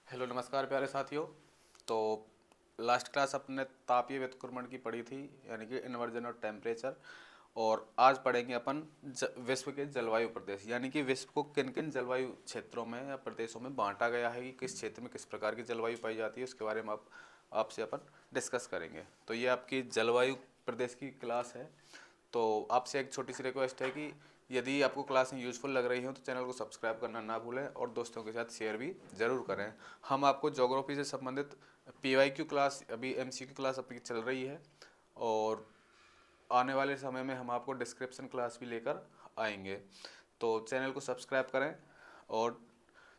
Hello नमस्कार प्यारे साथियों। तो लास्ट क्लास अपने तापीय व्युत्क्रमण की पढ़ी थी, यानी कि इन्वर्जन और टेम्परेचर। और आज पढ़ेंगे अपन विश्व के जलवायु प्रदेश, यानी कि विश्व को किन किन जलवायु क्षेत्रों में या प्रदेशों में बांटा गया है कि किस क्षेत्र में किस प्रकार की जलवायु पाई जाती है, उसके बारे में आपसे अपन डिस्कस करेंगे। तो ये आपकी जलवायु प्रदेश की क्लास है। तो आपसे एक छोटी सी रिक्वेस्ट है कि यदि आपको क्लासें यूज़फुल लग रही हो तो चैनल को सब्सक्राइब करना ना भूलें और दोस्तों के साथ शेयर भी ज़रूर करें। हम आपको ज्योग्राफी से संबंधित पीवाईक्यू क्लास, अभी एमसीक्यू क्लास अपनी चल रही है, और आने वाले समय में हम आपको डिस्क्रिप्शन क्लास भी लेकर आएंगे। तो चैनल को सब्सक्राइब करें और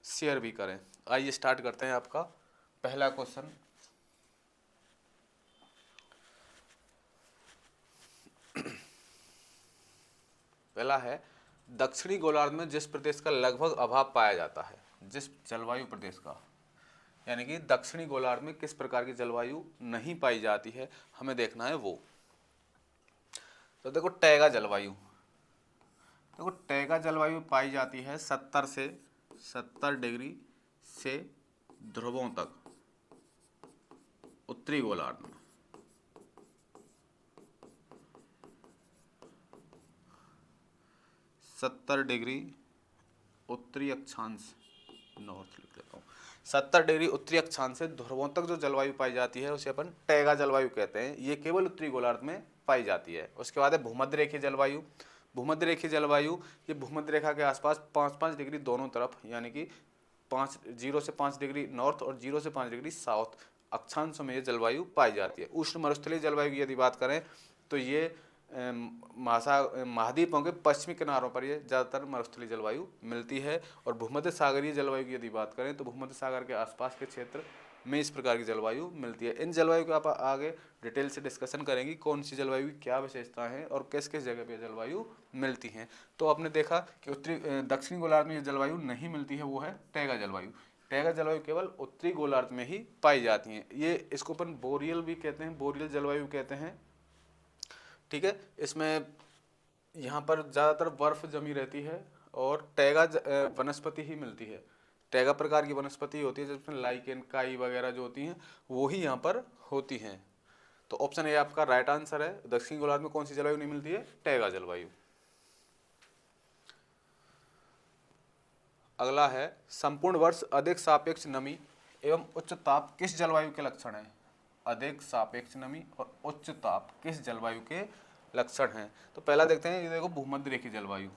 शेयर भी करें। आइए स्टार्ट करते हैं। आपका पहला क्वेश्चन पहला है, दक्षिणी गोलार्ध में जिस प्रदेश का लगभग अभाव पाया जाता है, जिस जलवायु प्रदेश का, यानी कि दक्षिणी गोलार्ध में किस प्रकार की जलवायु नहीं पाई जाती है, हमें देखना है वो। तो देखो टैगा जलवायु, देखो टैगा जलवायु पाई जाती है 70 डिग्री से ध्रुवों तक उत्तरी गोलार्ध में। 70 डिग्री उत्तरी अक्षांश, नॉर्थ लिख देता हूँ। 70 डिग्री उत्तरी अक्षांश से ध्रुवों तक जो जलवायु पाई जाती है उसे अपन टैगा जलवायु कहते हैं। ये केवल उत्तरी गोलार्ध में पाई जाती है। उसके बाद है भूमध्य रेखीय जलवायु। भूमध्य रेखीय जलवायु, ये भूमध्य रेखा के आसपास 5-5 डिग्री दोनों तरफ, यानी कि 0 से 5 डिग्री नॉर्थ और 0 से 5 डिग्री साउथ अक्षांशों में ये जलवायु पाई जाती है। उष्ण मरुस्थलीय जलवायु की यदि बात करें तो ये महाद्वीपों के पश्चिमी किनारों पर ये ज़्यादातर मरुस्थलीय जलवायु मिलती है। और भूमध्य सागरीय जलवायु की यदि बात करें तो भूमध्य सागर के आसपास के क्षेत्र में इस प्रकार की जलवायु मिलती है। इन जलवायु को आप आगे डिटेल से डिस्कशन करेंगे, कौन सी जलवायु की क्या विशेषताएं हैं और किस किस जगह पे जलवायु मिलती हैं। तो आपने देखा कि दक्षिणी गोलार्ध में ये जलवायु नहीं मिलती है, वो है टैगा जलवायु। टैगा जलवायु केवल उत्तरी गोलार्ध में ही पाई जाती है। ये इसको अपन बोरियल भी कहते हैं, बोरियल जलवायु कहते हैं। ठीक है, इसमें यहाँ पर ज़्यादातर बर्फ जमी रहती है और टैगा वनस्पति ही मिलती है। टैगा प्रकार की वनस्पति होती है जिसमें लाइकेन, काई वगैरह जो होती हैं वो ही यहाँ पर होती हैं। तो ऑप्शन ए आपका राइट आंसर है। दक्षिणी गोलार्ध में कौन सी जलवायु नहीं मिलती है? टैगा जलवायु। अगला है, संपूर्ण वर्ष अधिक सापेक्ष नमी एवं उच्च ताप किस जलवायु के लक्षण हैं? अधिक सापेक्ष नमी और उच्च ताप किस जलवायु के लक्षण हैं? तो पहला देखते हैं, ये देखो भूमध्य रेखीय जलवायु।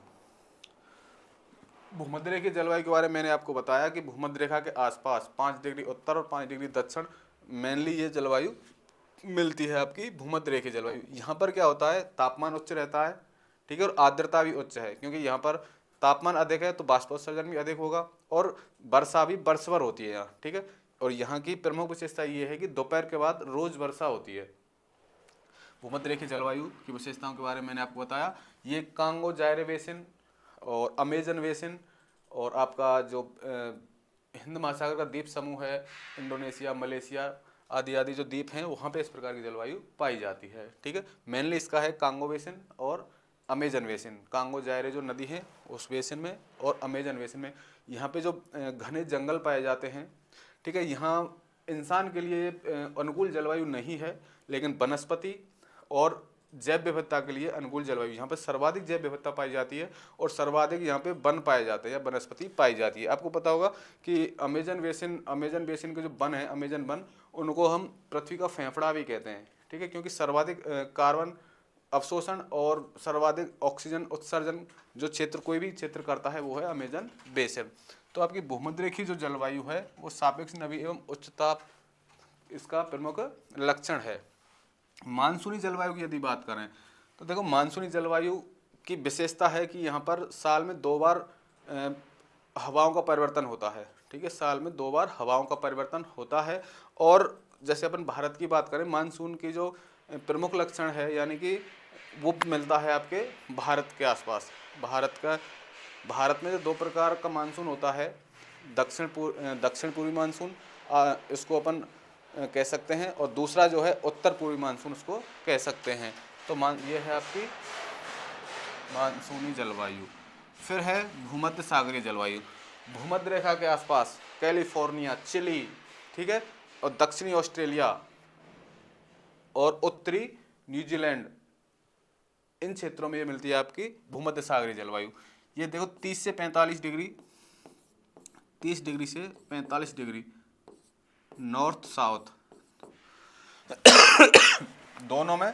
भूमध्य रेखीय जलवायु के बारे में मैंने आपको बताया कि भूमध्य रेखा के आसपास 5 डिग्री उत्तर और 5 डिग्री दक्षिण मेनली ये जलवायु मिलती है आपकी भूमध्य रेखीय जलवायु। यहाँ पर क्या होता है, तापमान उच्च रहता है, ठीक है, और आर्द्रता भी उच्च है, क्योंकि यहाँ पर तापमान अधिक है तो बाष्पोत्सर्जन भी अधिक होगा और वर्षा भी बरसभर होती है यहाँ, ठीक है। और यहाँ की प्रमुख विशेषता ये है कि दोपहर के बाद रोज वर्षा होती है। भूमध्य रेखीय जलवायु की विशेषताओं के बारे में मैंने आपको बताया। ये कांगो जायरे बेसिन और अमेजन बेसिन और आपका जो हिंद महासागर का द्वीप समूह है, इंडोनेशिया, मलेशिया आदि आदि जो द्वीप हैं वहाँ पे इस प्रकार की जलवायु पाई जाती है, ठीक है। मेनली इसका है कांगो बेसिन और अमेजन बेसिन। कांगो जायरे जो नदी है उस बेसिन में और अमेजन बेसिन में यहाँ पे जो घने जंगल पाए जाते हैं, ठीक है। यहाँ इंसान के लिए अनुकूल जलवायु नहीं है, लेकिन वनस्पति और जैव विविधता के लिए अनुकूल जलवायु, यहाँ पर सर्वाधिक जैव विविधता पाई जाती है और सर्वाधिक यहाँ पे वन पाए जाते हैं या वनस्पति पाई जाती है। आपको पता होगा कि अमेजन बेसिन के जो वन है, अमेजन वन, उनको हम पृथ्वी का फेफड़ा भी कहते हैं, ठीक है, क्योंकि सर्वाधिक कार्बन अवशोषण और सर्वाधिक ऑक्सीजन उत्सर्जन जो क्षेत्र कोई भी क्षेत्र करता है वो है अमेजन बेसिन। तो आपकी भूमध्य रेखीय जो जलवायु है वो सापेक्ष नमी एवं उच्च ताप इसका प्रमुख लक्षण है। मानसूनी जलवायु की यदि बात करें तो देखो मानसूनी जलवायु की विशेषता है कि यहाँ पर साल में 2 बार हवाओं का परिवर्तन होता है, ठीक है, साल में 2 बार हवाओं का परिवर्तन होता है। और जैसे अपन भारत की बात करें, मानसून की जो प्रमुख लक्षण है यानी कि वो मिलता है आपके भारत के आसपास। भारत में जो 2 प्रकार का मानसून होता है, दक्षिण पूर्वी मानसून इसको अपन कह सकते हैं, और दूसरा जो है उत्तर पूर्वी मानसून उसको कह सकते हैं। तो ये है आपकी मानसूनी जलवायु। फिर है भूमध्य सागरीय जलवायु। भूमध्य रेखा के आसपास कैलिफोर्निया, चिली, ठीक है, और दक्षिणी ऑस्ट्रेलिया और उत्तरी न्यूजीलैंड, इन क्षेत्रों में ये मिलती है आपकी भूमध्य सागरीय जलवायु। ये देखो 30 से 45 डिग्री, 30 डिग्री से 45 डिग्री नॉर्थ साउथ दोनों में,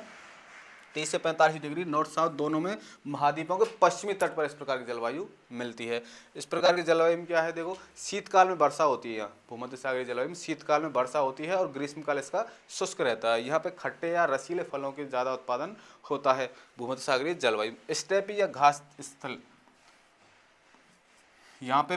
30 से 45 डिग्री नॉर्थ साउथ दोनों में महाद्वीपों के पश्चिमी तट पर इस प्रकार की जलवायु मिलती है। इस प्रकार की जलवायु में क्या है, देखो शीतकाल में वर्षा होती है, यहाँ भूमध्य सागरीय जलवायु में शीतकाल में वर्षा होती है और ग्रीष्मकाल इसका शुष्क रहता है। यहाँ पे खट्टे या रसीले फलों के ज़्यादा उत्पादन होता है भूमध्य सागरीय जलवायु। स्टेपी या घास स्थल, यहाँ पे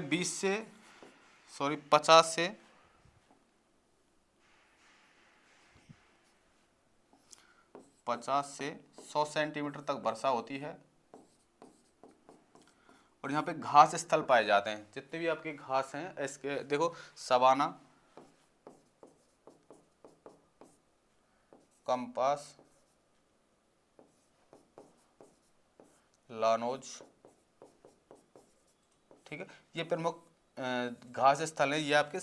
50 से 100 सेंटीमीटर तक वर्षा होती है और यहाँ पे घास स्थल पाए जाते हैं। जितने भी आपके घास हैं इसके देखो, सवाना, कंपास, लानोज, ठीक है, ये प्रमुख घास स्थल हैं, ये आपके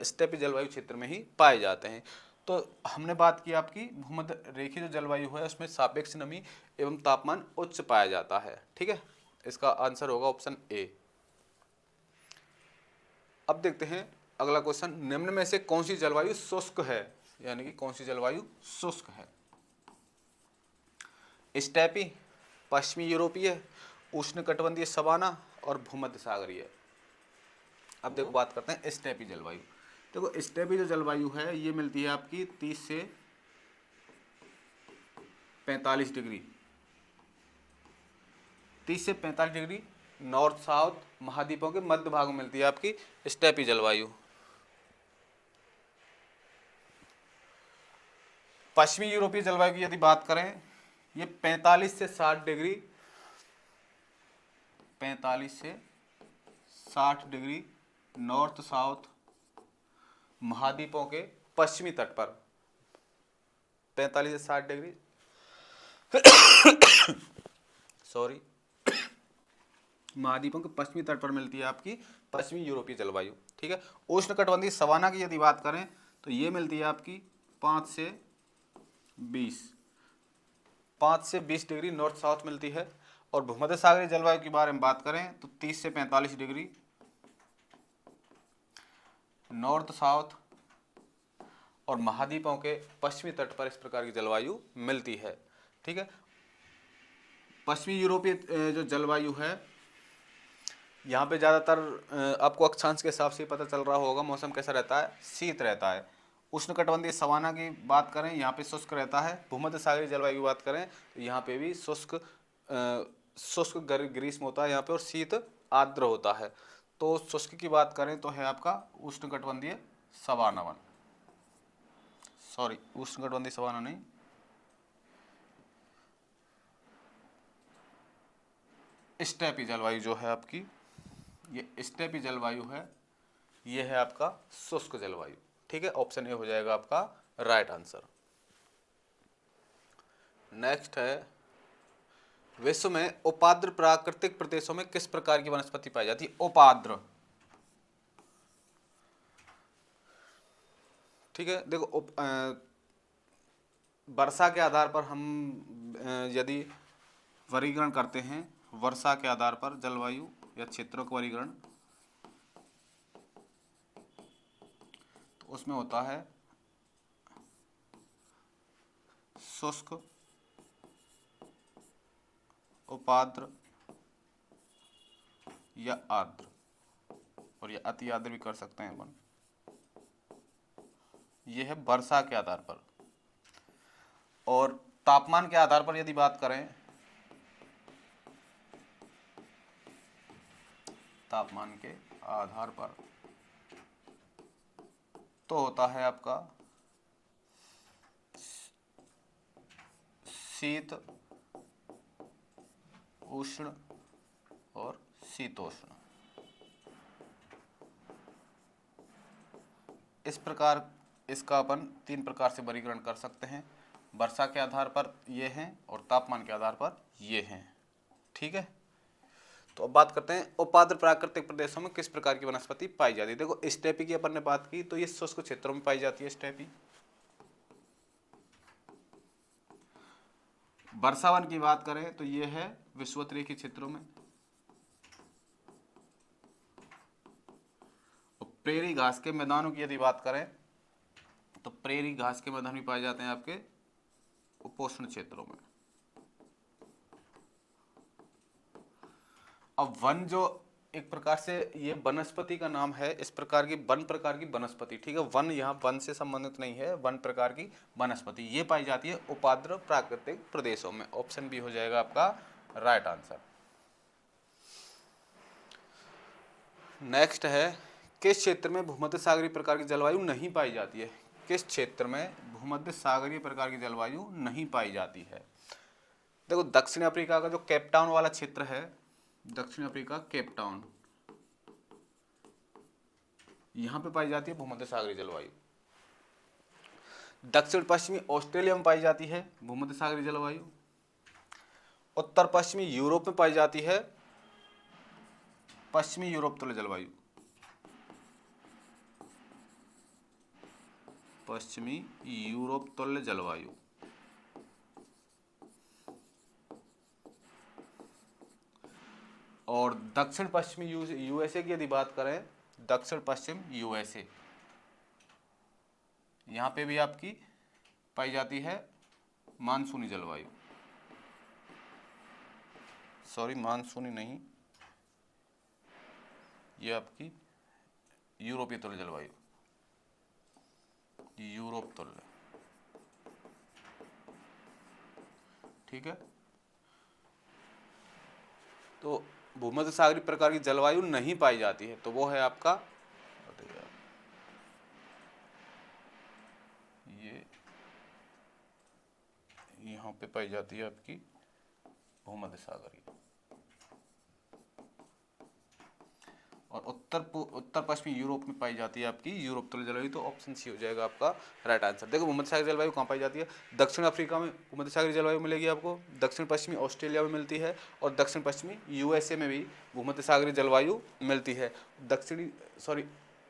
स्टेपी जलवायु क्षेत्र में ही पाए जाते हैं। तो हमने बात की आपकी भूमध्य रेखीय जो जलवायु है उसमें सापेक्ष नमी एवं तापमान उच्च पाया जाता है, ठीक है, इसका आंसर होगा ऑप्शन ए। अब देखते हैं अगला क्वेश्चन, निम्न में से कौन सी जलवायु शुष्क है, यानी कि कौन सी जलवायु शुष्क है? स्टेपी, पश्चिमी यूरोपीय, उष्णकटिबंधीय सवाना और भूमध्य सागरीय। अब देखो बात करते हैं स्टेपी जलवायु। देखो स्टेपी जो जलवायु है ये मिलती है आपकी 30 से 45 डिग्री, 30 से 45 डिग्री नॉर्थ साउथ महाद्वीपों के मध्य भाग में मिलती है आपकी स्टेपी जलवायु। पश्चिमी यूरोपीय जलवायु की यदि बात करें, ये 45 से 60 डिग्री, 45 से 60 डिग्री नॉर्थ साउथ महाद्वीपों के पश्चिमी तट पर, 45 से 60 डिग्री सॉरी महाद्वीपों के पश्चिमी तट पर मिलती है आपकी पश्चिमी यूरोपीय जलवायु, ठीक है। उष्णकटिबंधीय सवाना की यदि बात करें तो ये मिलती है आपकी 5 से 20 डिग्री नॉर्थ साउथ मिलती है। और भूमध्य सागरीय जलवायु के बारे में बात करें तो 30 से 45 डिग्री नॉर्थ साउथ और महाद्वीपों के पश्चिमी तट पर इस प्रकार की जलवायु मिलती है, ठीक है। पश्चिमी यूरोपीय जो जलवायु है यहाँ पे ज़्यादातर आपको अक्षांश के हिसाब से पता चल रहा होगा मौसम कैसा रहता है, शीत रहता है। उष्णकटिबंधीय सवाना की बात करें यहाँ पे शुष्क रहता है। भूमध्य सागरीय जलवायु की बात करें तो यहाँ पे भी शुष्क ग्रीष्म होता है यहाँ पे और शीत आर्द्र होता है। तो शुष्क की बात करें तो है आपका उष्णकटिबंधीय सवाना वन, सॉरी उष्णकटिबंधीय सवाना नहीं, स्टेपी जलवायु जो है आपकी, ये स्टेपी जलवायु है, ये है आपका शुष्क जलवायु, ठीक है। ऑप्शन ए हो जाएगा आपका राइट आंसर। नेक्स्ट है, विश्व में उपाद्र प्राकृतिक प्रदेशों में किस प्रकार की वनस्पति पाई जाती है? उपाद्र, ठीक है। देखो वर्षा के आधार पर हम यदि वर्गीकरण करते हैं, वर्षा के आधार पर जलवायु या क्षेत्रों का वर्गीकरण, तो उसमें होता है शुष्क, उपाद्र या आर्द्र, और ये अति आर्द्र भी कर सकते हैं अपन। ये है वर्षा के आधार पर। और तापमान के आधार पर यदि बात करें, तापमान के आधार पर तो होता है आपका शीत, उष्ण और शीतोष्ण। इस प्रकार इसका अपन 3 प्रकार से वर्गीकरण कर सकते हैं। वर्षा के आधार पर ये हैं और तापमान के आधार पर ये हैं, ठीक है। तो अब बात करते हैं उपाद्र प्राकृतिक प्रदेशों में किस प्रकार की वनस्पति पाई जाती है। देखो स्टेपी की अपन ने बात की तो ये शुष्क क्षेत्रों में पाई जाती है स्टेपी। वर्षावन की बात करें तो ये है विषुवत-रेखीय क्षेत्रों में। और प्रेरी घास के मैदानों की यदि बात करें तो प्रेरी घास के मैदान भी पाए जाते हैं आपके उपोष्ण क्षेत्रों में। अब वन जो एक प्रकार से ये वनस्पति का नाम है, इस प्रकार की वन प्रकार की वनस्पति, ठीक है, वन यहाँ वन से संबंधित नहीं है, वन प्रकार की वनस्पति ये पाई जाती है उपाद्र प्राकृतिक प्रदेशों में। ऑप्शन बी हो जाएगा आपका राइट आंसर। नेक्स्ट है किस क्षेत्र में भूमध्य सागरीय प्रकार की जलवायु नहीं पाई जाती है। किस क्षेत्र में भूमध्य सागरीय प्रकार की जलवायु नहीं पाई जाती है। देखो दक्षिण अफ्रीका का जो केप टाउन वाला क्षेत्र है, दक्षिण अफ्रीका केप टाउन, यहां पे पाई जाती है भूमध्य सागरीय जलवायु। दक्षिण पश्चिमी ऑस्ट्रेलिया में पाई जाती है भूमध्य सागरीय जलवायु। उत्तर पश्चिमी यूरोप में पाई जाती है पश्चिमी यूरोप तुल्य जलवायु। पश्चिमी यूरोप तुल्य जलवायु। और दक्षिण पश्चिमी यूएसए की यदि बात करें, दक्षिण पश्चिम यूएसए, यहां पे भी आपकी पाई जाती है मानसूनी जलवायु। सॉरी मानसूनी नहीं, ये आपकी यूरोपीय तुल्य जलवायु, यूरोप तुल्य, ठीक है। तो भूमध्य सागरीय प्रकार की जलवायु नहीं पाई जाती है तो वो है आपका, ये यहाँ पे पाई जाती है आपकी भूमध्य सागरीय। और उत्तर पश्चिमी यूरोप में पाई जाती है आपकी यूरोप तुल्य जलवायु। तो ऑप्शन सी हो जाएगा आपका राइट आंसर। देखो भूमध्य सागरीय जलवायु कहाँ पाई जाती है, दक्षिण अफ्रीका में भूमध्य सागरीय जलवायु मिलेगी आपको, दक्षिण पश्चिमी ऑस्ट्रेलिया में मिलती है, और दक्षिण पश्चिमी यूएसए में भी भूमध्य सागरीय जलवायु मिलती है।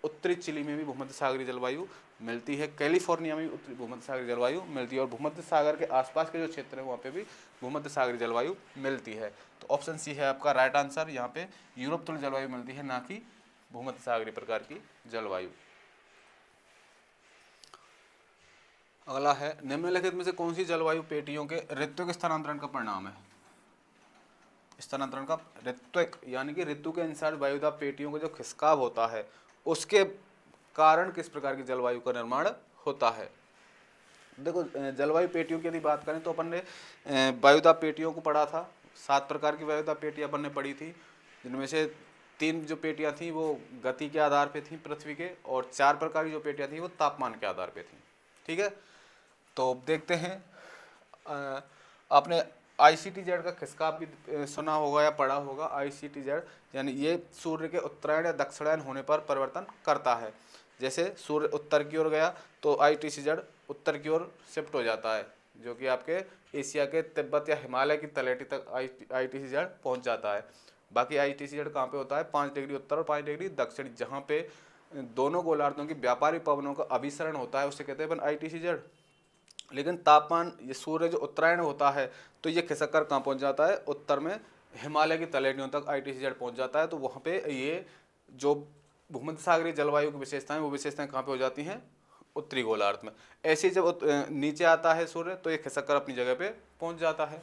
उत्तरी चिली में भी भूमध्य सागरीय जलवायु मिलती है, कैलिफोर्निया में भी उत्तरी भूमध्य सागरीय जलवायु मिलती है, और भूमध्य सागर के आसपास के जो क्षेत्र है वहाँ पे भी भूमध्य सागरीय जलवायु मिलती है। तो ऑप्शन सी है आपका राइट आंसर। यहाँ पे यूरोप तुल्य जलवायु मिलती है, ना कि भूमध्य सागरीय प्रकार की जलवायु। अगला है निम्नलिखित में से कौन सी जलवायु पेटियों के ऋतुक स्थानांतरण का परिणाम है। स्थानांतरण का ऋतुक यानी कि ऋतु के अनुसार वायुदाब पेटियों का जो खिसकाव होता है उसके कारण किस प्रकार की जलवायु का निर्माण होता है। देखो जलवायु पेटियों की यदि बात करें तो अपन ने वायुदाब पेटियों को पढ़ा था। 7 प्रकार की वायुदाब पेटियां अपन ने पढ़ी थी, जिनमें से 3 जो पेटियां थी वो गति के आधार पे थी पृथ्वी के, और 4 प्रकार की जो पेटियां थी वो तापमान के आधार पे थी, ठीक है। तो देखते हैं, आपने ICTZ का खिसकाव भी सुना होगा या पढ़ा होगा। ICTZ यानी ये सूर्य के उत्तरायण या दक्षिणायन होने पर परिवर्तन करता है। जैसे सूर्य उत्तर की ओर गया तो ITCZ उत्तर की ओर शिफ्ट हो जाता है, जो कि आपके एशिया के तिब्बत या हिमालय की तलहटी तक ITCZ पहुंच जाता है। बाकी ITCZ कहाँ पे होता है, 5 डिग्री उत्तर और 5 डिग्री दक्षिण, जहाँ पे दोनों गोलार्धों की व्यापारिक पवनों का अभिसरण होता है उसे कहते हैं अपन ITCZ। लेकिन तापमान, ये सूर्य जो उत्तरायण होता है तो ये खिसक कर कहाँ पहुँच जाता है, उत्तर में हिमालय की तलहटियों तक ITCZ पहुँच जाता है। तो वहाँ पे ये जो भूमध्य सागरीय जलवायु की विशेषताएं, वो विशेषताएं कहाँ पे हो जाती हैं, उत्तरी गोलार्ध में। ऐसे जब नीचे आता है सूर्य तो ये खिसक कर अपनी जगह पे पहुँच जाता है।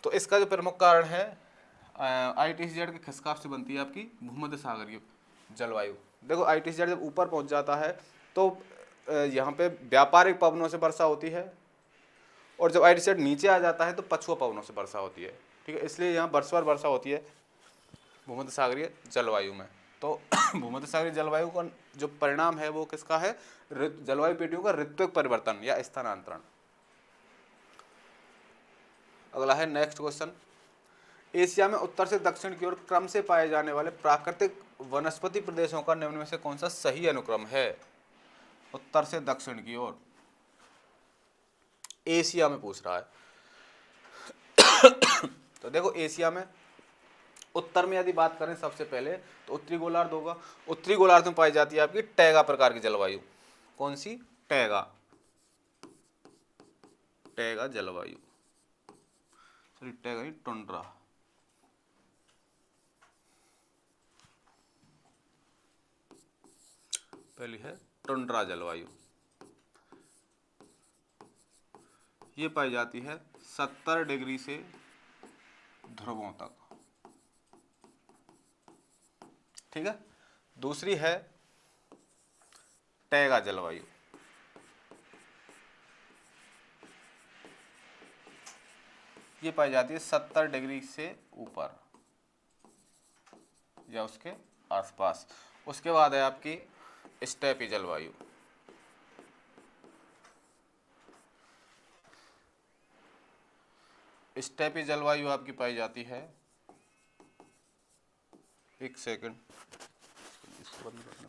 तो इसका जो प्रमुख कारण है ITCZ के खिसकाव से बनती है आपकी भूमध्य सागरीय जलवायु। देखो ITCZ जब ऊपर पहुँच जाता है तो यहाँ पे व्यापारिक पवनों से वर्षा होती है, और जब ITCZ नीचे आ जाता है तो पछुआ पवनों से वर्षा होती है, ठीक है। इसलिए यहाँ वर्षभर वर्षा होती है भूमध्य सागरीय जलवायु में। तो भूमध्य सागरीय जलवायु का जो परिणाम है वो किसका है, जलवायु पेटियों का ऋतुक परिवर्तन या स्थानांतरण। अगला है नेक्स्ट क्वेश्चन, एशिया में उत्तर से दक्षिण की ओर क्रम से पाए जाने वाले प्राकृतिक वनस्पति प्रदेशों का निम्न में से कौन सा सही अनुक्रम है। उत्तर से दक्षिण की ओर एशिया में पूछ रहा है। तो देखो एशिया में उत्तर में यदि बात करें सबसे पहले तो उत्तरी गोलार्ध होगा। उत्तरी गोलार्ध में पाई जाती है आपकी टैगा प्रकार की जलवायु। कौन सी? टैगा, टैगा जलवायु, सॉरी टैगा नहीं, टुंड्रा। पहली है टुंड्रा जलवायु, ये पाई जाती है 70 डिग्री से ध्रुवों तक। ठीक है। दूसरी है टैगा जलवायु, ये पाई जाती है 70 डिग्री से ऊपर या उसके आसपास। उसके बाद है आपकी स्टेपी जलवायु, स्टेपी जलवायु आपकी पाई जाती है, एक सेकंड इसको बंद करना।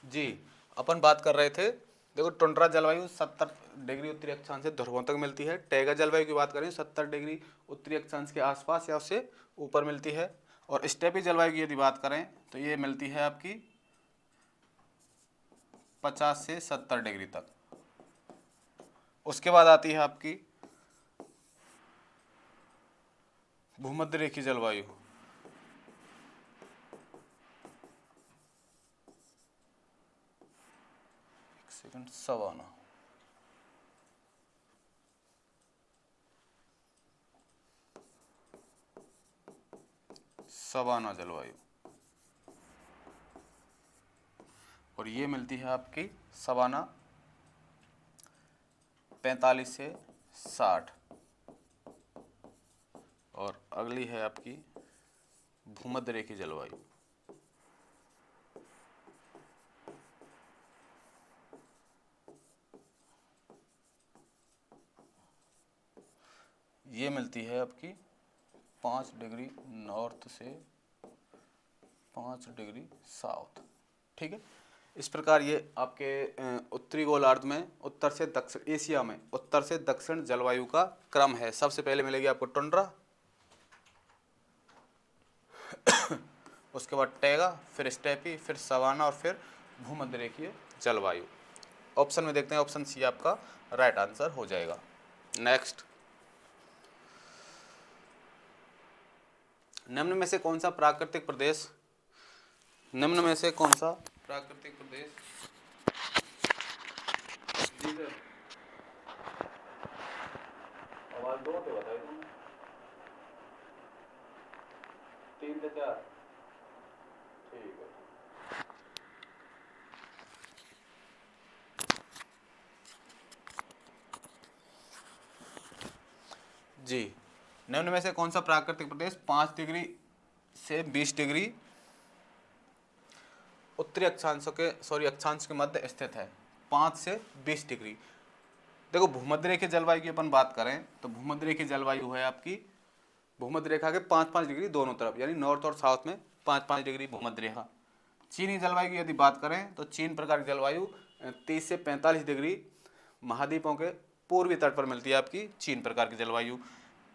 जी, अपन बात कर रहे थे, देखो टुंड्रा जलवायु 70 डिग्री उत्तरी अक्षांश से ध्रुवों तक मिलती है। टैगा जलवायु की बात करें 70 डिग्री उत्तरी अक्षांश के आसपास या उससे ऊपर मिलती है। और स्टेपी जलवायु की यदि बात करें तो ये मिलती है आपकी 50 से 70 डिग्री तक। उसके बाद आती है आपकी भूमध्य रेखीय जलवायु, सेकंड, सवाना, सवाना जलवायु, और ये मिलती है आपकी सवाना 45 से 60। और अगली है आपकी भूमध्य रेखीय जलवायु, ये मिलती है आपकी 5 डिग्री नॉर्थ से 5 डिग्री साउथ। ठीक है। इस प्रकार ये आपके उत्तरी गोलार्ध में उत्तर से दक्षिण, एशिया में उत्तर से दक्षिण जलवायु का क्रम है। सबसे पहले मिलेगी आपको टुंड्रा, उसके बाद टैगा, फिर स्टेपी, फिर सवाना और फिर भूमध्य रेखीय जलवायु। ऑप्शन में देखते हैं, ऑप्शन सी आपका राइट आंसर हो जाएगा। नेक्स्ट, निम्न में से कौन सा प्राकृतिक प्रदेश, निम्न में से कौन सा प्राकृतिक प्रदेश, आवाज दो तो बताइए तुम, 3 से 4, ठीक है। जी, निम्न में से कौन सा प्राकृतिक प्रदेश 5 डिग्री से 20 डिग्री उत्तरी अक्षांशों के अक्षांश के मध्य स्थित है? 5 से 20 डिग्री। देखो भूमध्य रेखीय जलवायु की अपन बात करें तो भूमध्य रेखीय जलवायु है आपकी भूमध्य रेखा के 5-5 डिग्री दोनों तरफ, यानी नॉर्थ और साउथ में 5-5 डिग्री भूमध्य रेखा। चीनी जलवायु की यदि बात करें तो चीन प्रकार की जलवायु 30 से 45 डिग्री महाद्वीपों के पूर्वी तट पर मिलती है आपकी चीन प्रकार की जलवायु।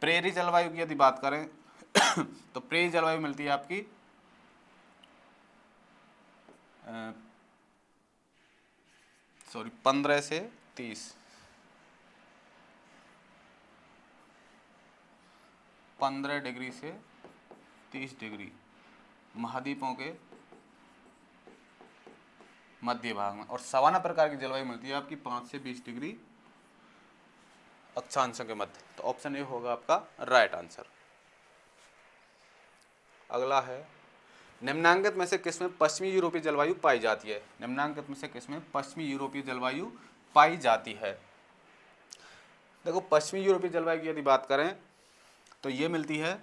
प्रेरी जलवायु की यदि बात करें तो प्रेरी जलवायु मिलती है आपकी 15 से 30, 15 डिग्री से 30 डिग्री महाद्वीपों के मध्य भाग में। और सवाना प्रकार की जलवायु मिलती है आपकी 5 से 20 डिग्री अक्षांशों के मध्य। तो ऑप्शन ए होगा आपका राइट आंसर। अगला है निम्नांकित में से किसमें पश्चिमी यूरोपीय जलवायु पाई जाती है? निम्नांकित में से किसमें पश्चिमी यूरोपीय जलवायु पाई जाती है? देखो पश्चिमी यूरोपीय जलवायु की यदि बात करें तो ये मिलती है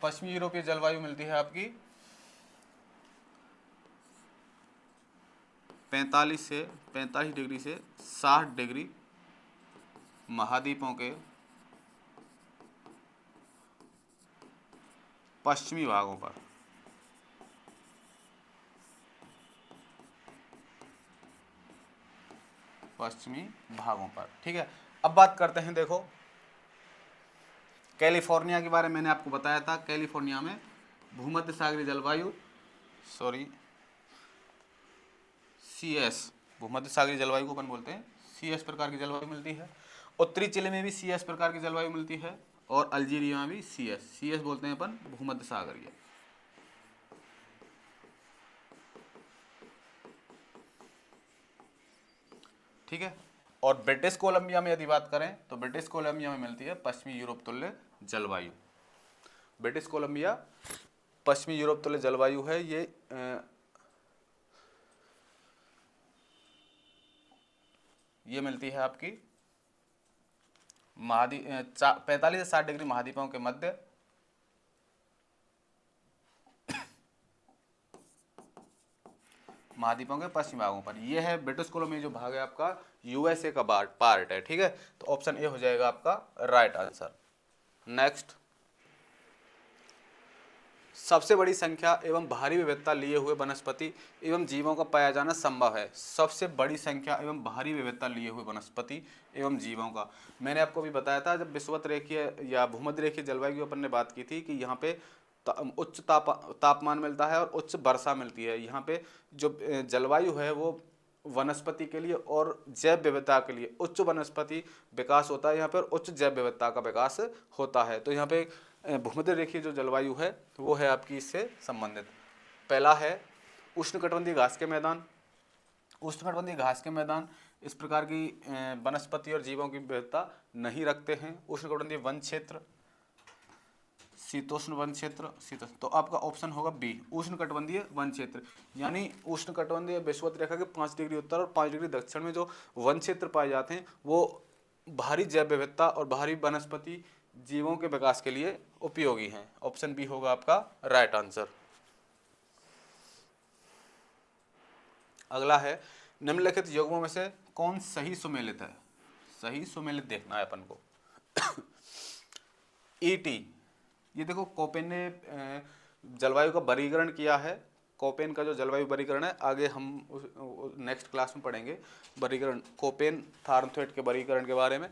पश्चिमी यूरोपीय जलवायु मिलती है आपकी 45 डिग्री से 60 डिग्री महाद्वीपों के पश्चिमी भागों पर। पश्चिमी भागों पर, ठीक है। अब बात करते हैं, देखो कैलिफोर्निया के बारे में मैंने आपको बताया था। कैलिफोर्निया में भूमध्य सागरीय जलवायु CS भूमध्य सागरीय जलवायु को अपन बोलते हैं CS प्रकार की जलवायु मिलती है। उत्तरी चिली में भी CS प्रकार की जलवायु मिलती है और अल्जीरिया में भी CS बोलते हैं अपन भूमध्य सागरीय। ठीक है। और ब्रिटिश कोलंबिया में यदि बात करें तो ब्रिटिश कोलंबिया में मिलती है पश्चिमी यूरोप तुल्य जलवायु। ब्रिटिश कोलंबिया पश्चिमी यूरोप तुल्य जलवायु है। ये मिलती है आपकी 45 से 60 डिग्री महाद्वीपों के मध्य महाद्वीपों के पश्चिमी भागों पर। यह है ब्रिटिश कोलंबिया जो भाग है आपका USA का पार्ट है। ठीक है, तो ऑप्शन ए हो जाएगा आपका राइट आंसर। नेक्स्ट, सबसे बड़ी संख्या एवं भारी विविधता लिए हुए वनस्पति एवं जीवों का पाया जाना संभव है। सबसे बड़ी संख्या एवं भारी विविधता लिए हुए वनस्पति एवं जीवों का मैंने आपको भी बताया था जब विषुवत रेखीय या भूमध्य रेखीय जलवायु की अपन ने बात की थी कि यहाँ पे उच्च तापमान मिलता है और उच्च वर्षा मिलती है। यहाँ पे जो जलवायु है वो वनस्पति के लिए और जैव विविधता के लिए उच्च वनस्पति विकास होता है यहाँ पर, उच्च जैव विविधता का विकास होता है। तो यहाँ पे भूमध्य रेखीय जो जलवायु है वो है आपकी इससे संबंधित। पहला है उष्णकटिबंधीय घास के मैदान। उष्णकटिबंधीय घास के मैदान इस प्रकार की वनस्पति और जीवों की विविधता नहीं रखते हैं। उष्णकटिबंधीय वन क्षेत्र, शीतोष्ण वन क्षेत्र, शीतोष्ण, तो आपका ऑप्शन होगा बी उष्णकटिबंधीय वन क्षेत्र। यानी उष्णकटिबंधीय विषुवत रेखा के 5 डिग्री उत्तर और 5 डिग्री दक्षिण में जो वन क्षेत्र पाए जाते हैं वो भारी जैव विविधता और भारी वनस्पति जीवों के विकास के लिए उपयोगी हैं। ऑप्शन बी होगा आपका राइट आंसर। अगला है निम्नलिखित युग्मों में से कौन सही सुमेलित है? सही सुमेलित देखना है अपन को। ईटी, ये देखो कोपेन ने जलवायु का वर्गीकरण किया है। कोपेन का जो जलवायु वर्गीकरण है आगे हम नेक्स्ट क्लास में पढ़ेंगे वर्गीकरण, कोपेन थार्नथवेट के वर्गीकरण के बारे में।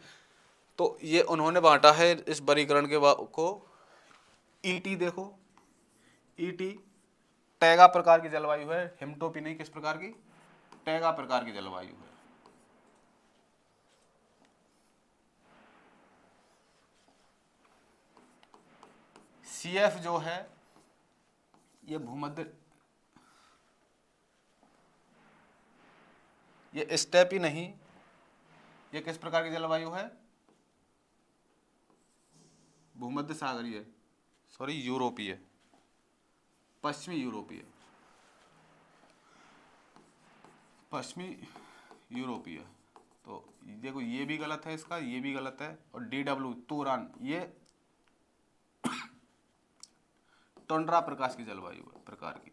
तो ये उन्होंने बांटा है इस वर्गीकरण के को। ईटी देखो, ईटी टैगा प्रकार की जलवायु है, हिमटोपी नहीं, किस प्रकार की? टैगा प्रकार की जलवायु है। CF जो है ये भूमध्य, ये स्टेपी नहीं, ये किस प्रकार की जलवायु है? भूमध्य सागरीय, सॉरी यूरोपीय, पश्चिमी यूरोपीय, पश्चिमी यूरोपीय। तो देखो ये भी गलत है इसका, ये भी गलत है। और DW तुरान, ये टुंड्रा प्रकार की जलवायु है प्रकार की,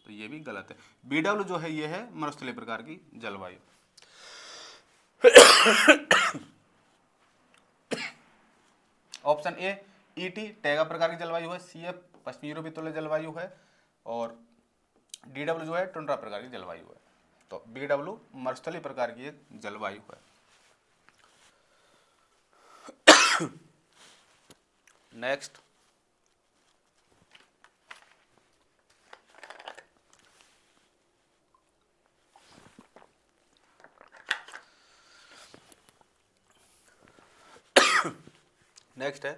तो ये भी गलत है। BW जो है ये है मरुस्थलीय प्रकार की जलवायु। ऑप्शन ए ईटी टैगा प्रकार की जलवायु है, CF पश्चिमी यूरोपीय तुल्य जलवायु है और DW जो है टुंड्रा प्रकार की जलवायु है। तो BW मरुस्थलीय प्रकार की एक जलवायु है। नेक्स्ट, नेक्स्ट है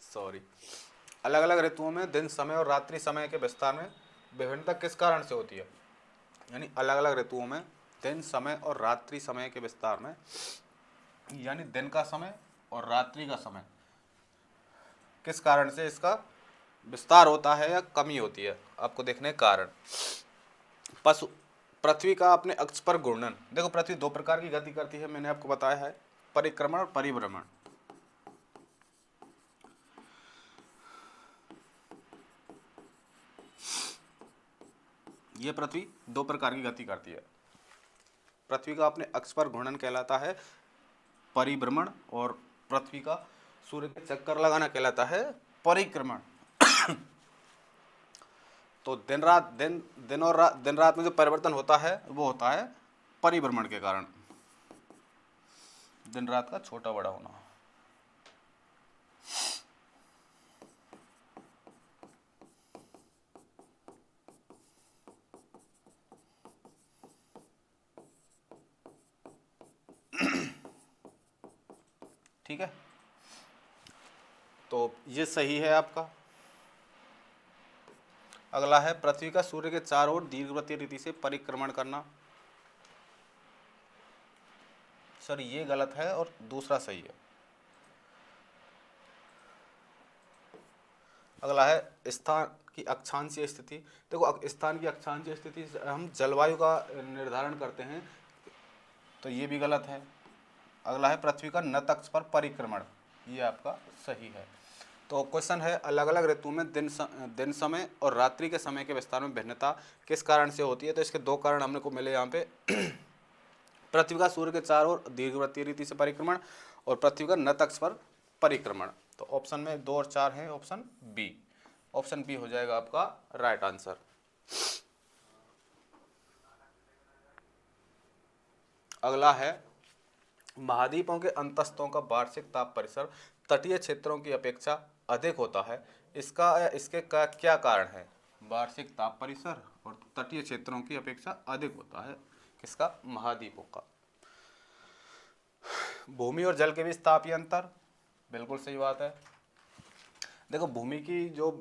सॉरी, अलग अलग ऋतुओं में दिन समय और रात्रि समय के विस्तार में विभिन्नता किस कारण से होती है? यानी अलग अलग ऋतुओं में दिन समय और रात्रि समय के विस्तार में यानी दिन का समय और रात्रि का समय किस कारण से इसका विस्तार होता है या कमी होती है, आपको देखने कारण। पशु पृथ्वी का अपने अक्ष पर घूर्णन। देखो पृथ्वी दो प्रकार की गति करती है, मैंने आपको बताया है, परिक्रमण और परिभ्रमण। ये पृथ्वी दो प्रकार की गति करती है। पृथ्वी का अपने अक्ष पर घूर्णन कहलाता है परिभ्रमण, और पृथ्वी का सूर्य के चक्कर लगाना कहलाता है परिक्रमण। तो दिन रात में जो परिवर्तन होता है वो होता है परिभ्रमण के कारण, दिन रात का छोटा बड़ा होना। ठीक है, तो ये सही है आपका। अगला है पृथ्वी का सूर्य के चारों ओर दीर्घवृत्तीय रीति से परिक्रमण करना। सर ये गलत है और दूसरा सही है। अगला है स्थान की अक्षांशीय स्थिति। देखो स्थान की अक्षांशीय स्थिति से हम जलवायु का निर्धारण करते हैं, तो ये भी गलत है। अगला है पृथ्वी का नत अक्ष पर परिक्रमण, ये आपका सही है। तो क्वेश्चन है अलग अलग ऋतु में दिन समय और रात्रि के समय के विस्तार में भिन्नता किस कारण से होती है। तो इसके दो कारण हमने को मिले यहाँ पे। पृथ्वी का सूर्य के चारों ओर दीर्घवृत्तीय रीति से परिक्रमण और पृथ्वी का नत अक्ष पर परिक्रमण। तो ऑप्शन में 2 और 4 है, ऑप्शन बी। ऑप्शन बी हो जाएगा आपका राइट आंसर। अगला है महाद्वीपों के अंतस्तों का वार्षिक ताप परिसर तटीय क्षेत्रों की अपेक्षा अधिक होता है, इसके क्या कारण है। वार्षिक ताप परिसर और तटीय क्षेत्रों की अपेक्षा अधिक होता है किसका, महाद्वीपों का। भूमि और जल के बीच तापीय अंतर, बिल्कुल सही बात है। देखो भूमि की जो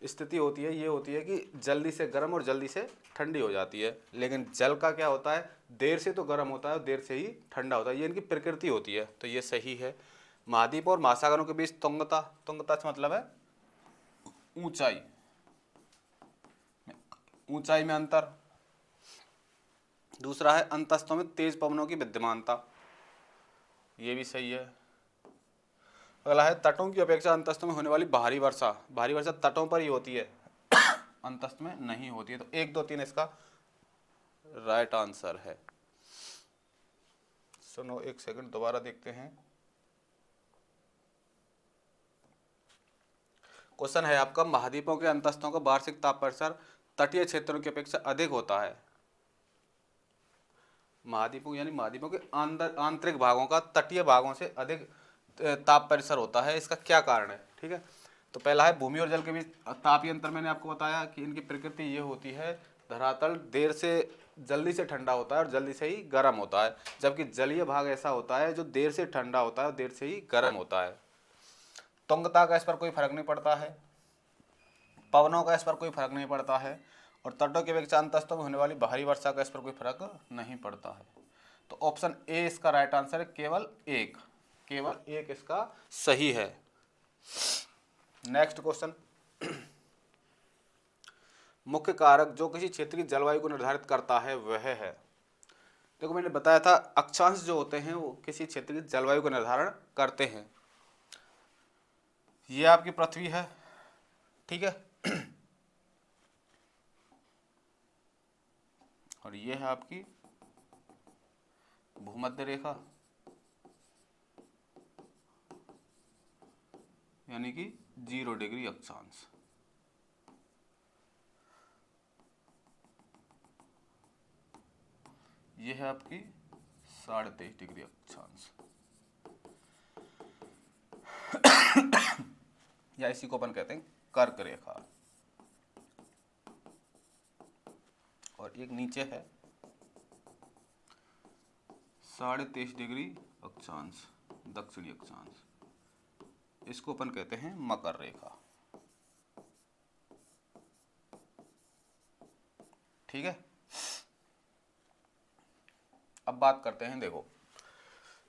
स्थिति होती है ये होती है कि जल्दी से गर्म और जल्दी से ठंडी हो जाती है, लेकिन जल का क्या होता है, देर से तो गर्म होता है और देर से ही ठंडा होता है, ये इनकी प्रकृति होती है। तो ये सही है। महाद्वीप और महासागरों के बीच तुंगता, तुंगता से मतलब है ऊंचाई, ऊंचाई में अंतर। दूसरा है अंतस्तों में तेज पवनों की विद्यमानता, ये भी सही है। अगला है तटों की अपेक्षा अंतस्तों में होने वाली भारी वर्षा, भारी वर्षा तटों पर ही होती है अंतस्त में नहीं होती है। तो 1, 2, 3 इसका राइट आंसर है। सुनो एक सेकंड, दोबारा देखते हैं। क्वेश्चन है आपका महाद्वीपों के अंतस्तों का वार्षिक ताप परिसर तटीय क्षेत्रों की अपेक्षा अधिक होता है। महाद्वीपों यानी महाद्वीपों के आंतरिक भागों का तटीय भागों से अधिक ताप परिसर होता है, इसका क्या कारण है। ठीक है, तो पहला है भूमि और जल के बीच तापीय अंतर। मैंने आपको बताया कि इनकी प्रकृति ये होती है, धरातल देर से जल्दी से ठंडा होता है और जल्दी से ही गर्म होता है, जबकि जलीय भाग ऐसा होता है जो देर से ठंडा होता है और देर से ही गर्म होता है। तुंगता का इस पर कोई फर्क नहीं पड़ता है, पवनों का इस पर कोई फर्क नहीं पड़ता है, और तटों की अपेक्षा अंतस्तों में होने वाली भारी वर्षा का इस पर कोई फर्क नहीं पड़ता है। तो ऑप्शन ए इसका राइट आंसर है, केवल एक इसका सही है। नेक्स्ट क्वेश्चन, मुख्य कारक जो किसी क्षेत्र की जलवायु को निर्धारित करता है वह है। देखो मैंने बताया था अक्षांश जो होते हैं वो किसी क्षेत्र की जलवायु का निर्धारण करते हैं। ये आपकी पृथ्वी है, ठीक है, और ये है आपकी भूमध्य रेखा, यानी कि 0 डिग्री अक्षांश। ये है आपकी 23.5 डिग्री अक्षांश, या इसी को अपन कहते हैं कर्क रेखा। और एक नीचे है 23.5 डिग्री अक्षांश, दक्षिणी अक्षांश, इसको अपन कहते हैं मकर रेखा। ठीक है, अब बात करते हैं। देखो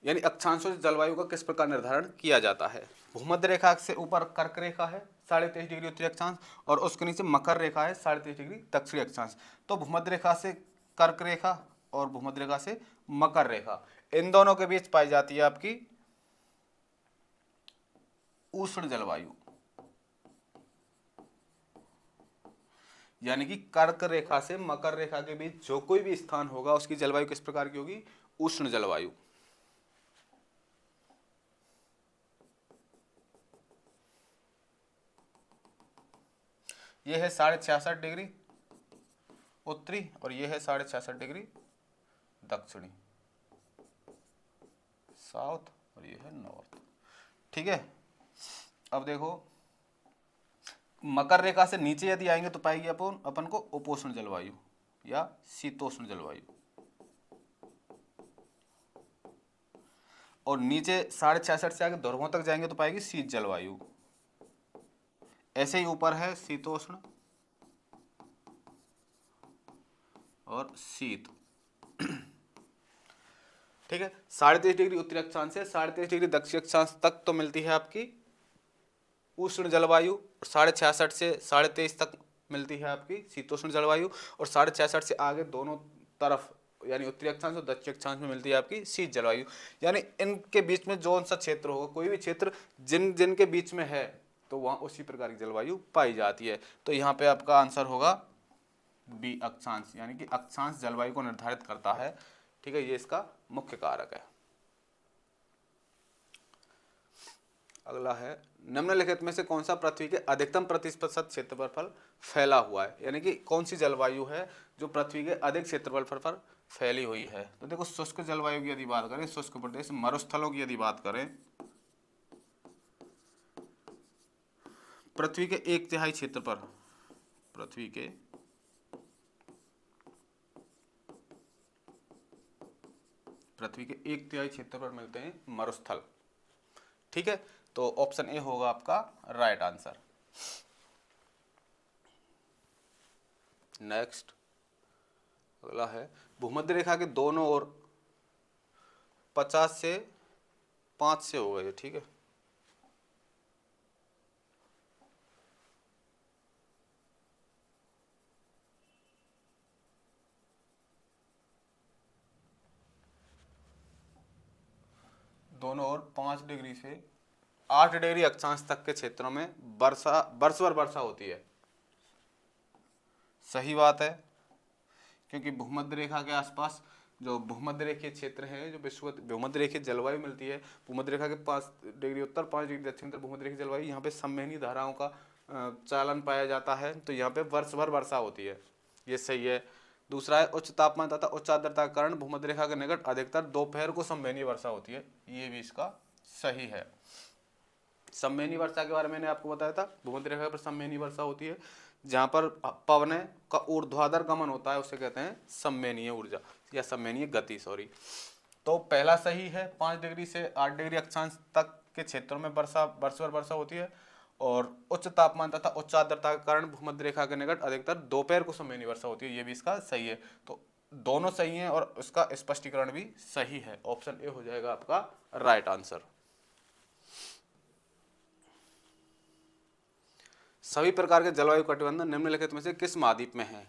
यानी अक्षांशों से जलवायु का किस प्रकार निर्धारण किया जाता है। भूमध्य रेखा से ऊपर कर्क रेखा है 23.5 डिग्री उत्तरी अक्षांश, और उसके नीचे मकर रेखा है 23.5 डिग्री दक्षिणी अक्षांश। तो भूमध्य रेखा से कर्क रेखा और भूमध्य रेखा से मकर रेखा, इन दोनों के बीच पाई जाती है आपकी उष्ण जलवायु। यानी कि कर्क रेखा से मकर रेखा के बीच जो कोई भी स्थान होगा उसकी जलवायु किस प्रकार की होगी, उष्ण जलवायु। यह है 66.5 डिग्री उत्तरी और यह है 66.5 डिग्री दक्षिणी, साउथ, और यह है नॉर्थ। ठीक है, अब देखो मकर रेखा से नीचे यदि आएंगे तो पाएगी अपन को उपोष्ण जलवायु या शीतोष्ण जलवायु, और नीचे 66.5 से आगे ध्रुवों तक जाएंगे तो पाएगी शीत जलवायु। ऐसे ही ऊपर है शीतोष्ण और शीत। ठीक है, 23.5 डिग्री उत्तरी अक्षांश से 23.5 डिग्री दक्षिणी अक्षांश तक तो मिलती है आपकी उष्ण जलवायु, और 66.5 से 23.5 तक मिलती है आपकी शीतोष्ण जलवायु, और 66.5 से आगे दोनों तरफ यानी उत्तरी अक्षांश और दक्षिणी अक्षांश में मिलती है आपकी शीत जलवायु। यानी इनके बीच में जो सा क्षेत्र होगा, कोई भी क्षेत्र जिन के बीच में है तो वहाँ उसी प्रकार की जलवायु पाई जाती है। तो यहाँ पे आपका आंसर होगा बी अक्षांश, यानी कि अक्षांश जलवायु को निर्धारित करता है। ठीक है, ये इसका मुख्य कारक है। अगला है, निम्नलिखित में से कौन सा पृथ्वी के अधिकतम प्रतिशत क्षेत्रफल पर फैला हुआ है, यानी कि कौन सी जलवायु है जो पृथ्वी के अधिक क्षेत्रफल पर फैली हुई है। तो देखो शुष्क जलवायु की यदि बात करें, शुष्क प्रदेश मरुस्थलों की यदि बात करें, पृथ्वी के 1/3 क्षेत्र पर, पृथ्वी के 1/3 क्षेत्र पर मिलते हैं मरुस्थल। ठीक है, तो ऑप्शन ए होगा आपका राइट आंसर। नेक्स्ट अगला है, भूमध्य रेखा के दोनों ओर 50 से 5 से हो गए। ठीक है, दोनों ओर 5 डिग्री से 8 डिग्री अक्षांश तक के क्षेत्रों में वर्ष भर वर्षा होती है। सही बात है, क्योंकि भूमध्य रेखा के आसपास जो भूमध्य रेखीय क्षेत्र है, जो भूमध्य रेखीय जलवायु मिलती है, भूमध्य रेखा के 5 डिग्री उत्तर 5 डिग्री दक्षिण उत्तर भूमध्य रेखीय जलवायु, यहाँ पे संवहनी धाराओं का चालन पाया जाता है, तो यहाँ पे वर्ष भर वर्षा होती है। ये सही है। दूसरा है, उच्च तापमान तथा उच्च आर्द्रता के कारण भूमध्य रेखा के निकट अधिकतर दोपहर को संवहनी वर्षा होती है। ये भी इसका सही है। संवहनी वर्षा के बारे में मैंने आपको बताया था, भूमध्य रेखा पर संवहनी वर्षा होती है, जहाँ पर पवन का ऊर्ध्वाधर गमन होता है, उसे कहते हैं संवहनीय ऊर्जा या संवहनीय गति, सॉरी। तो पहला सही है, 5 डिग्री से 8 डिग्री अक्षांश तक के क्षेत्रों में वर्षा वर्ष भर वर्षा होती है, और उच्च तापमान तथा उच्च आर्द्रता के कारण भूमध्य रेखा के निकट अधिकतर दोपहर को संवहनी वर्षा होती है। ये भी इसका सही है। तो दोनों सही हैं और इसका स्पष्टीकरण भी सही है। ऑप्शन ए हो जाएगा आपका राइट आंसर। सभी प्रकार के जलवायु कटिबंध निम्नलिखित में से किस महाद्वीप में है।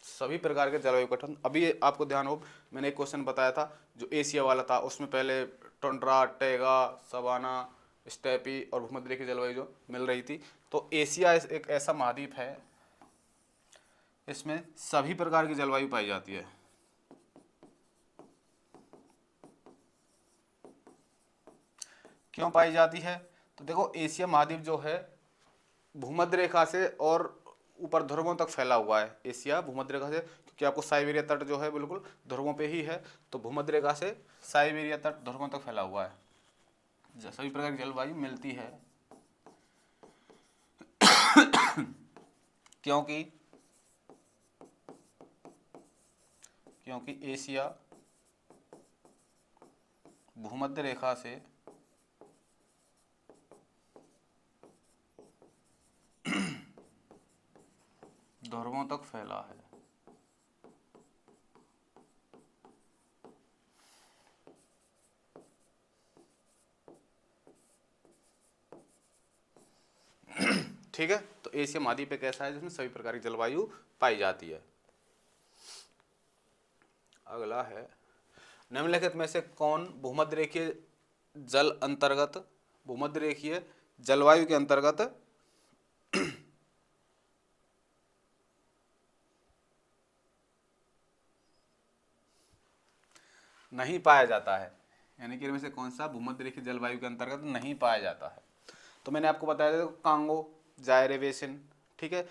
सभी प्रकार के जलवायु कटिबंध, अभी आपको ध्यान हो, मैंने एक क्वेश्चन बताया था जो एशिया वाला था, उसमें पहले टुंड्रा, टैगा, सवाना, स्टेपी और भूमध्य रेखीय जलवायु जो मिल रही थी। तो एशिया एक ऐसा महाद्वीप है, इसमें सभी प्रकार की जलवायु पाई जाती है। क्यों पाई जाती है? तो देखो एशिया महाद्वीप जो है भूमध्य रेखा से और ऊपर ध्रुवों तक फैला हुआ है। एशिया भूमध्य रेखा से, क्योंकि आपको साइबेरिया तट जो है बिल्कुल ध्रुवों पे ही है, तो भूमध्य रेखा से साइबेरिया तट ध्रुवों तक फैला हुआ है। सभी प्रकार की जलवायु मिलती है क्योंकि एशिया भूमध्य रेखा से ध्रुवों तक फैला है। ठीक है, तो एशिया महाद्वीप एक ऐसा है जिसमें सभी प्रकार की जलवायु पाई जाती है। अगला है, निम्नलिखित में से कौन भूमध्य रेखीय जल अंतर्गत, भूमध्य रेखीय जलवायु के अंतर्गत नहीं पाया जाता है, यानी कि इनमें से कौन सा भूमध्य रेखीय जलवायु के अंतर्गत नहीं पाया जाता है। तो मैंने आपको बताया था कांगो, जायरे बेसिन, ठीक है,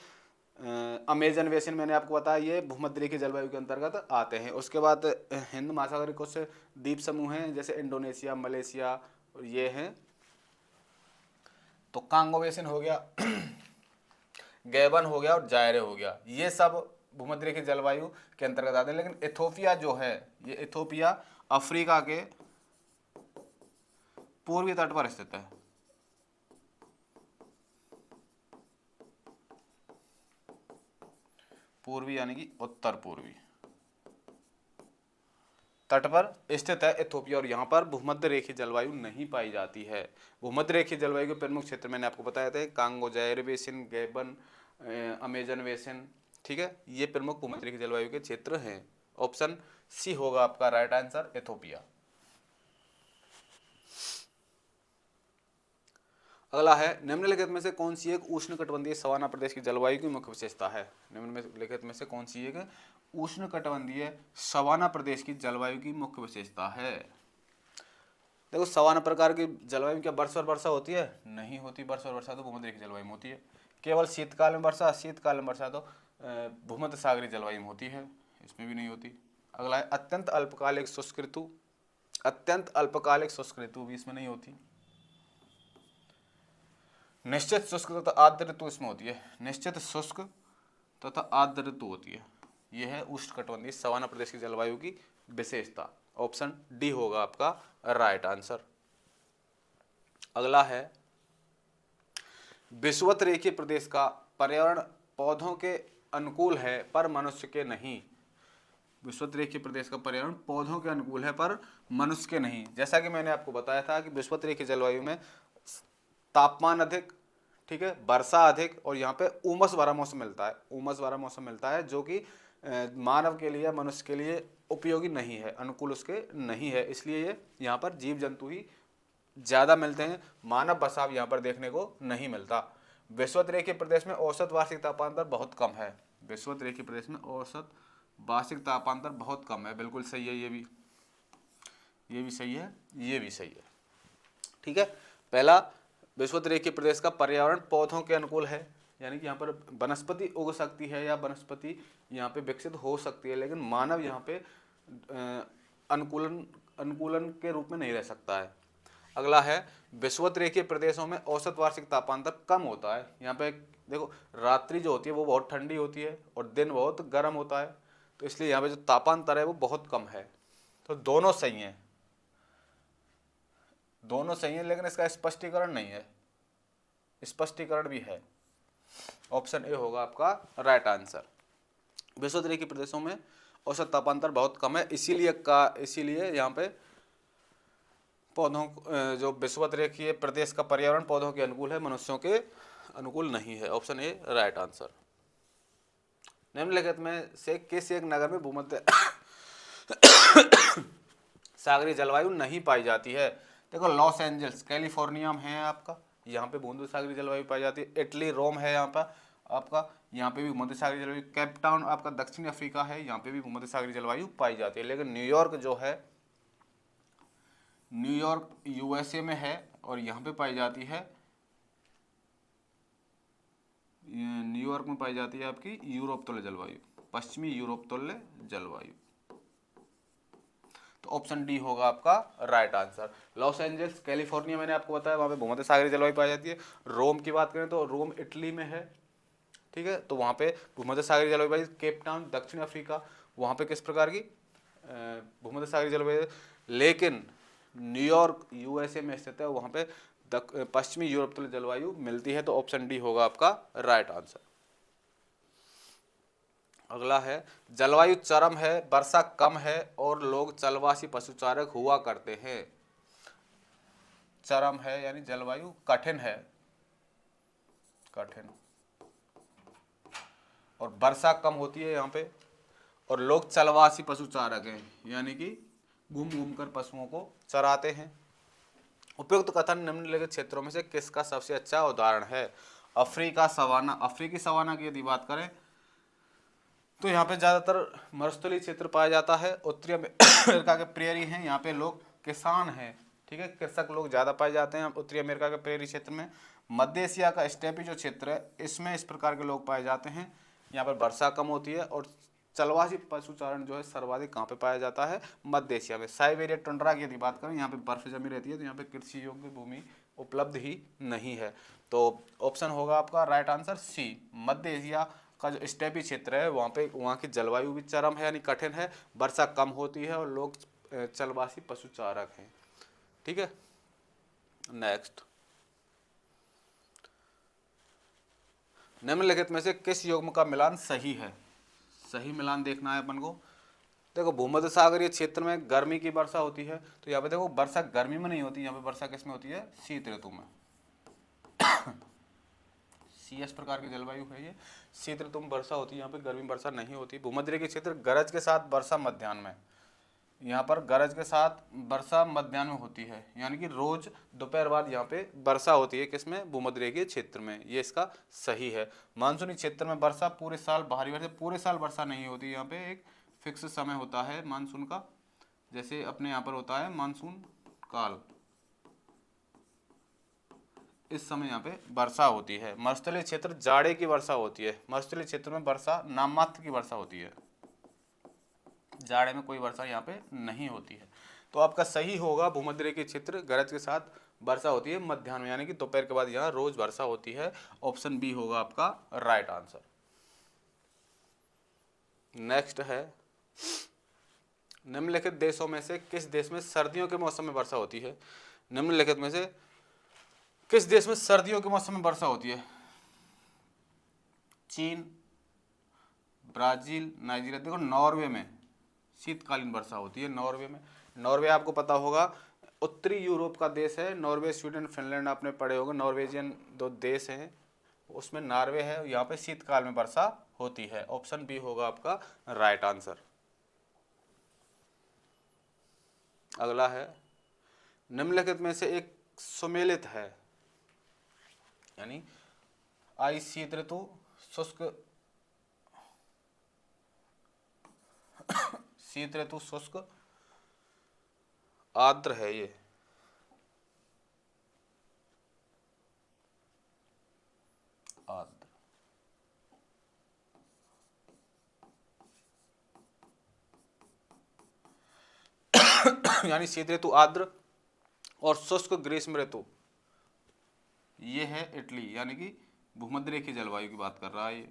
अमेजन बेसिन मैंने आपको बताया, ये भूमध्य रेखीय जलवायु के अंतर्गत आते हैं। उसके बाद हिंद महासागर के कुछ द्वीप समूह हैं जैसे इंडोनेशिया, मलेशिया, ये हैं। तो कांगो बेसिन हो गया, गैबन हो गया और जायरे हो गया, ये सब भूमध्य रेखीय जलवायु के अंतर्गत आते हैं। लेकिन इथोपिया जो है, ये इथोपिया अफ्रीका के पूर्वी तट पर स्थित है। पूर्वी यानी कि उत्तर पूर्वी तट पर स्थित है इथोपिया, और यहाँ पर भूमध्य रेखीय जलवायु नहीं पाई जाती है। भूमध्य रेखीय जलवायु के प्रमुख क्षेत्र मैंने आपको बताया था, Congo, जायरे basin, Gabon, Amazon basin, ठीक है, ये प्रमुख भूमध्य रेखीय जलवायु के क्षेत्र हैं। ऑप्शन सी होगा आपका राइट आंसर, इथोपिया। अगला है, निम्नलिखित में से कौन सी एक उष्णकटिबंधीय सवाना प्रदेश की जलवायु की मुख्य विशेषता है। निम्नलिखित में से कौन सी एक उष्णकटिबंधीय सवाना प्रदेश की जलवायु की मुख्य विशेषता है। देखो, सवाना प्रकार की जलवायु में क्या वर्ष और वर्षा होती है? नहीं होती वर्ष और वर्षा, तो भूमध्य रेखीय जलवायु में होती है। केवल शीतकाल में वर्षा, शीतकाल में वर्षा तो भूमध्य सागरीय जलवायु में होती है, इसमें भी नहीं होती। अगला है, अत्यंत अल्पकालिक शुष्क ऋतु, अत्यंत अल्पकालिक शुष्क ऋतु भी इसमें नहीं होती। निश्चित शुष्क तथा आर्द्र ऋतु इसमें होती है, निश्चित शुष्क तथा आर्द्र ऋतु होती है। यह है उष्णकटिबंधीय सवाना प्रदेश की जलवायु की विशेषता। ऑप्शन डी होगा आपका राइट आंसर। अगला है, विषुवत रेखीय प्रदेश का पर्यावरण पौधों के अनुकूल है पर मनुष्य के नहीं। विषुवत रेखीय प्रदेश का पर्यावरण पौधों के अनुकूल है पर मनुष्य के नहीं। जैसा कि मैंने आपको बताया था कि विषुवत रेखीय जलवायु में तापमान अधिक, ठीक है, वर्षा अधिक, और यहाँ पे उमस भरा मौसम मिलता है, उमस भरा मौसम मिलता है, जो कि मानव के लिए, मनुष्य के लिए उपयोगी नहीं है, अनुकूल उसके नहीं है। इसलिए ये यहाँ पर जीव जंतु ही ज़्यादा मिलते हैं, मानव बसाव यहाँ पर देखने को नहीं मिलता। विषुवत रेखीय प्रदेश में औसत वार्षिक तापमान दर बहुत कम है। विषुवत रेखीय प्रदेश में औसत वार्षिक तापमान दर बहुत कम है, बिल्कुल सही है, ये भी सही है, ये भी सही है, ठीक है। पहला, विषुवत रेखीय प्रदेश का पर्यावरण पौधों के अनुकूल है, यानी कि यहाँ पर वनस्पति उग सकती है या वनस्पति यहाँ पे विकसित हो सकती है, लेकिन मानव यहाँ पे अनुकूलन के रूप में नहीं रह सकता है। अगला है, विषुवत रेखीय प्रदेशों में औसत वार्षिक तापमान दर कम होता है। यहाँ पे देखो, रात्रि जो होती है वो बहुत ठंडी होती है और दिन बहुत गर्म होता है, तो इसलिए यहाँ पे जो तापमान दर है वो बहुत कम है। तो दोनों सही हैं, दोनों सही है, लेकिन इसका स्पष्टीकरण नहीं है, स्पष्टीकरण भी है। ऑप्शन ए होगा आपका राइट आंसर। विषुवत रेखीय प्रदेशों में औसत तापमान दर बहुत कम है, इसीलिए यहाँ पे पौधों, जो विषुवत रेखीय प्रदेश का पर्यावरण पौधों के अनुकूल है, मनुष्यों के अनुकूल नहीं है। Option A right answer. निम्नलिखित में से किस एक नगर में भूमध्य सागरीय जलवायु नहीं पाई जाती है। देखो, लॉस एंजल्स कैलिफोर्निया में है आपका, यहाँ पे भूमध्य सागरीय जलवायु पाई जाती है। इटली, रोम है यहाँ पर आपका, यहाँ पे भी भूमध्य सागरीय जलवायु। केप टाउन आपका दक्षिण अफ्रीका है, यहाँ पे भी भूमध्य सागरीय जलवायु पाई जाती है। लेकिन न्यूयॉर्क जो है, न्यूयॉर्क यूएसए में है और यहाँ पे पाई जाती है, न्यूयॉर्क में पाई जाती है आपकी यूरोप तुल्य जलवायु, पश्चिमी यूरोप तुल्य जलवायु। तो ऑप्शन डी होगा आपका right answer. Los Angeles California मैंने आपको बताया, वहाँ पे भूमध्य सागरीय जलवायु पाई जाती है। रोम की बात करें तो रोम इटली में है, ठीक है, तो वहाँ पे भूमध्य सागरीय जलवायु पाई। केप टाउन दक्षिण अफ्रीका, वहाँ पे किस प्रकार की भूमध्य सागरीय जलवायु। लेकिन न्यूयॉर्क यूएसए में स्थित है, वहाँ पे पश्चिमी यूरोप तुल्य जलवायु मिलती है। तो ऑप्शन डी होगा आपका राइट आंसर। अगला है, जलवायु चरम है, वर्षा कम है और लोग चलवासी पशुचारक हुआ करते हैं। चरम है यानी जलवायु कठिन है, कठिन, और वर्षा कम होती है यहाँ पे, और लोग चलवासी पशु चारक हैं, यानी कि घूम घूम कर पशुओं को चराते हैं। उपयुक्त कथन निम्नलिखित क्षेत्रों में से किसका सबसे अच्छा उदाहरण है? Africa savanna. अफ्रीकी सवाना की यदि बात करें तो यहाँ पे ज़्यादातर मरुस्थलीय क्षेत्र पाया जाता है। उत्तरी अमेरिका के प्रेरी हैं, यहाँ पे लोग किसान हैं, ठीक है, कृषक लोग ज़्यादा पाए जाते हैं उत्तरी अमेरिका के प्रेरी क्षेत्र में। मध्य एशिया का स्टेपी जो क्षेत्र है इसमें इस प्रकार के लोग पाए जाते हैं। यहाँ पर वर्षा कम होती है, और चलवासी पशुचारण जो है सर्वाधिक कहाँ पे पाया जाता है? मध्य एशिया में। साइबेरिया टुंड्रा की यदि बात करें, यहाँ पे बर्फ जमी रहती है, तो यहाँ पे कृषि योग्य भूमि उपलब्ध ही नहीं है। तो ऑप्शन होगा आपका राइट आंसर सी। मध्य एशिया का जो स्टेपी क्षेत्र है वहाँ की जलवायु भी चरम है, यानी कठिन है, वर्षा कम होती है, और लोग चलवासी पशुचारक हैं। ठीक है, नेक्स्ट, निम्नलिखित में से किस युग्म का मिलान सही है? सही मिलान देखना है अपन को। देखो, भूमध्य सागरीय क्षेत्र में गर्मी की वर्षा होती है, तो यहाँ पे देखो वर्षा गर्मी में नहीं होती, यहाँ पे वर्षा किस में होती है? शीत ऋतु में। CS प्रकार की जलवायु है ये, शीत ऋतु में वर्षा होती है, यहाँ पे गर्मी वर्षा नहीं होती। भूमध्य रेखीय क्षेत्र गरज के साथ वर्षा मध्याह्न में, यहाँ पर गरज के साथ वर्षा मध्याह्न में होती है, यानी कि रोज दोपहर बाद यहाँ पे वर्षा होती है, किसमें? भूमध्य रेखीय क्षेत्र में। ये इसका सही है। मानसूनी क्षेत्र में वर्षा पूरे साल, बाहरी वर्षा पूरे साल वर्षा नहीं होती, यहाँ पे एक फिक्स समय होता है मानसून का, जैसे अपने यहाँ पर होता है मानसून काल, इस समय यहाँ पे वर्षा होती है। मरुस्थलीय क्षेत्र जाड़े की वर्षा होती है, मरुस्थलीय क्षेत्र में वर्षा नाम मात्र की वर्षा होती है, जाड़े में कोई वर्षा यहाँ पे नहीं होती है। तो आपका सही होगा भूमध्य रेखीय क्षेत्र गरज के साथ वर्षा होती है मध्याह्न में, यानी कि दोपहर के बाद यहाँ रोज वर्षा होती है। ऑप्शन बी होगा आपका राइट आंसर। नेक्स्ट है, निम्नलिखित देशों में से किस देश में सर्दियों के मौसम में वर्षा होती है? निम्नलिखित में से किस देश में सर्दियों के मौसम में वर्षा होती है? चीन, ब्राजील, नाइजीरिया। देखो, नॉर्वे में शीतकालीन वर्षा होती है, नॉर्वे में। नॉर्वे आपको पता होगा उत्तरी यूरोप का देश है। नॉर्वे, स्वीडन, फिनलैंड आपने पढ़े होंगे, नॉर्वेजियन दो देश हैं, उसमें नॉर्वे है, यहाँ पे शीतकाल में वर्षा होती है। ऑप्शन बी होगा आपका राइट आंसर। अगला है, निम्नलिखित में से एक सुमेलित है, यानी आई शीत ऋतु, शुष्क शीत ऋतु, शुष्क, आर्द्र है ये। आर्द्र, यानी शीत ऋतु आर्द्र और शुष्क ग्रीष्म ऋतु, ये है इटली, यानी कि भूमध्य रेखीय जलवायु की बात कर रहा है ये।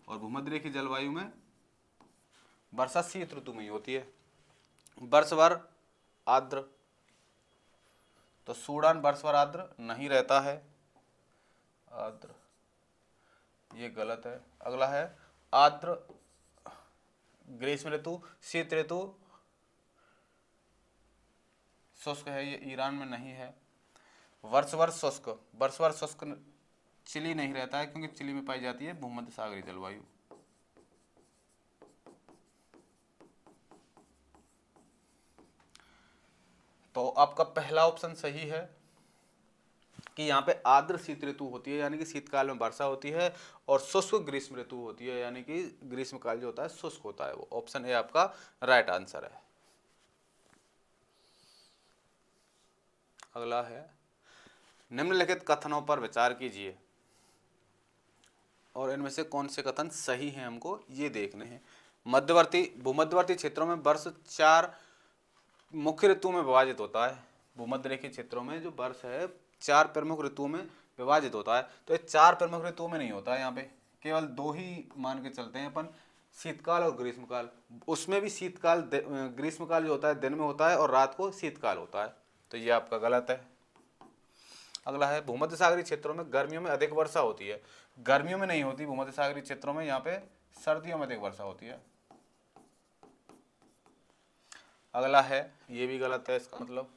और भूमध्य रेखीय जलवायु में वर्षा शीत ऋतु में ही होती है, वर्ष भर आर्द्र। तो सूडान वर्ष भर आर्द्र नहीं रहता है, आर्द्र, ये गलत है। अगला है आर्द्र ग्रीष्म ऋतु, शीत ऋतु शुष्क है, ये ईरान में नहीं है। वर्ष भर शुष्क, वर्ष भर शुष्क चिली नहीं रहता है, क्योंकि चिली में पाई जाती है भूमध्य सागरीय जलवायु। तो आपका पहला ऑप्शन सही है कि यहाँ पे आर्द्र शीत ऋतु होती है, यानी कि शीतकाल में वर्षा होती है, और शुष्क ग्रीष्म ऋतु होती है, यानी कि ग्रीष्मकाल जो होता है शुष्क होता है। वो ऑप्शन ए आपका राइट आंसर है। अगला है, निम्नलिखित कथनों पर विचार कीजिए और इनमें से कौन से कथन सही हैं हमको ये देखने हैं। मध्यवर्ती भूमध्यवर्ती क्षेत्रों में वर्ष 4 मुख्य ऋतुओं में विभाजित होता है। भूमध्य रेखीय क्षेत्रों में जो वर्ष है 4 प्रमुख ऋतुओं में विभाजित होता है। तो ये 4 प्रमुख ऋतुओं में नहीं होता है, यहाँ पे केवल 2 ही मान के चलते हैं अपन, शीतकाल और ग्रीष्मकाल। उसमें भी शीतकाल, ग्रीष्मकाल जो होता है दिन में होता है और रात को शीतकाल होता है, तो ये आपका गलत है। अगला है, भूमध्य सागरीय क्षेत्रों में गर्मियों में अधिक वर्षा होती है। गर्मियों में नहीं होती भूमध्य सागरीय क्षेत्रों में, यहाँ पे सर्दियों में अधिक वर्षा होती है। अगला है, ये भी गलत है, इसका मतलब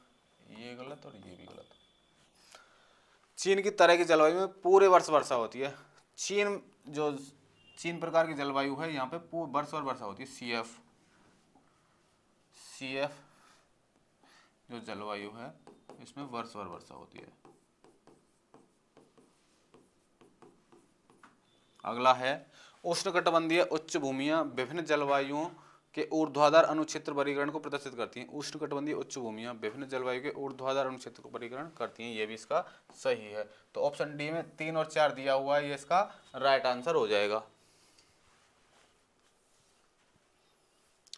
ये गलत और ये भी गलत। चीन की तरह की जलवायु में पूरे वर्ष वर्षा होती है। चीन प्रकार की जलवायु है, यहाँ पे वर्ष और वर्षा होती है। CF जो जलवायु है इसमें वर्ष और वर्षा होती है। अगला है उष्णकटिबंधीय उच्च भूमियां विभिन्न जलवायुओं के ऊर्ध्वाधर अनुक्षेत्र वर्गीकरण को प्रदर्शित करती हैं। उष्णकटिबंधीय उच्च भूमियां विभिन्न जलवायु के ऊर्ध्वाधर अनुक्षेत्र को वर्गीकरण करती हैं, ये भी इसका सही है। तो ऑप्शन डी में 3 और 4 दिया हुआ है, ये इसका राइट आंसर हो जाएगा।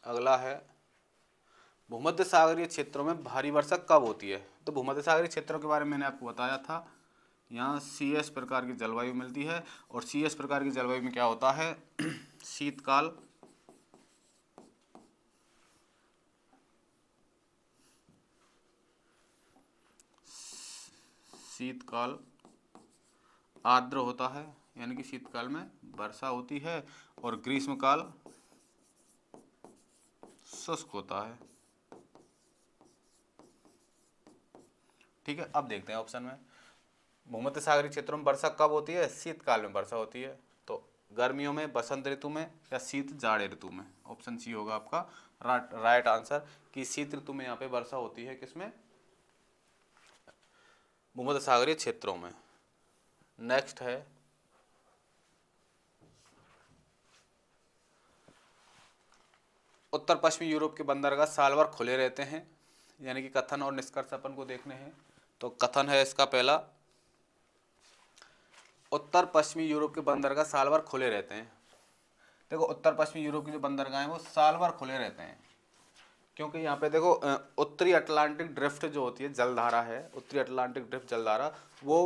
अगला है भूमध्य सागरीय क्षेत्रों में भारी वर्षा कब होती है। तो भूमध्य सागरीय क्षेत्रों के बारे में मैंने आपको बताया था, यहाँ CS प्रकार की जलवायु मिलती है और CS प्रकार की जलवायु में क्या होता है शीतकाल, आर्द्र होता है, यानी कि शीतकाल में वर्षा होती है, और ग्रीष्मकाल शुष्क होता है। ठीक है, अब देखते हैं ऑप्शन में भूमध्य सागरीय क्षेत्रों में वर्षा कब होती है। शीतकाल में वर्षा होती है, तो गर्मियों में, बसंत ऋतु में, या शीत जाड़े ऋतु में। ऑप्शन सी होगा आपका राइट आंसर कि शीत ऋतु में यहाँ पे वर्षा होती है, किसमें, भूमध्य सागरीय क्षेत्रों में। नेक्स्ट है उत्तर पश्चिमी यूरोप के बंदरगाह साल भर खुले रहते हैं, यानी कि कथन और निष्कर्ष अपन को देखने हैं। तो कथन है इसका पहला, उत्तर पश्चिमी यूरोप के बंदरगाह साल भर खुले रहते हैं। देखो उत्तर पश्चिमी यूरोप के जो बंदरगाह हैं वो साल भर खुले रहते हैं, क्योंकि यहाँ पे देखो उत्तरी अटलांटिक ड्रिफ्ट जो होती है जलधारा है, उत्तरी अटलांटिक ड्रिफ्ट जलधारा वो